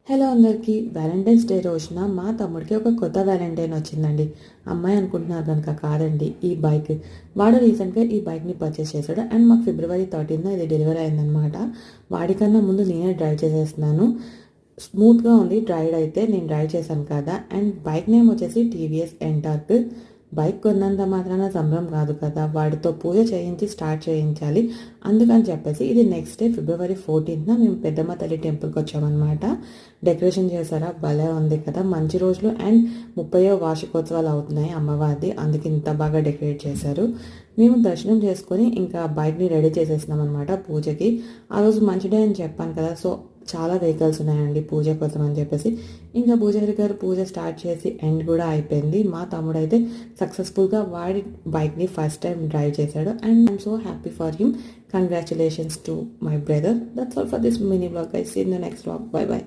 Hello అందరికీ Valentine's day రోజున మా తమ్ముడికి ఒక కొత్త వ్యాలంటైన్ వచ్చిందండి. అమ్మాయి అనుకుంటున్నారు కనుక కాదండి, ఈ బైక్. వాడు రీసెంట్గా ఈ బైక్ని పర్చేస్ చేశాడు అండ్ మాకు ఫిబ్రవరి 13న ఇది డెలివరీ అయిందనమాట. వాడికన్నా ముందు నేనే డ్రైవ్ చేసేస్తున్నాను. స్మూత్గా ఉంది డ్రైవ్ అయితే, నేను డ్రైవ్ చేశాను కదా. అండ్ బైక్ నేమ్ వచ్చేసి టీవీఎస్ ఎన్టార్క్. బైక్ కొన్నంత మాత్రాన సంబరం కాదు కదా, వాడితో పూజ చేయించి స్టార్ట్ చేయించాలి. అందుకని చెప్పేసి ఇది నెక్స్ట్ డే ఫిబ్రవరి 14న మేము పెద్దమ్మ తల్లి టెంపుల్కి వచ్చామన్నమాట. డెకరేషన్ చేశారా, భలే ఉంది కదా. మంచి రోజులు అండ్ 30వ వార్షికోత్సవాలు అవుతున్నాయి అమ్మవారిది, అందుకే ఇంత బాగా డెకరేట్ చేశారు. మేము దర్శనం చేసుకొని ఇంకా బైక్ని రెడీ చేసేసినాం అనమాట పూజకి. ఆ రోజు మంచి డే అని చెప్పాను కదా, సో చాలా వెహికల్స్ ఉన్నాయండి పూజ కోసం అని చెప్పేసి. ఇంకా పూజారి గారు పూజ స్టార్ట్ చేసి ఎండ్ కూడా అయిపోయింది. మా తమ్ముడు అయితే సక్సెస్ఫుల్గా వాడి బైక్ని ఫస్ట్ టైం డ్రైవ్ చేశాడు and I'm so happy for him. Congratulations to my brother. That's all for this mini vlog. I see in the next vlog. Bye by.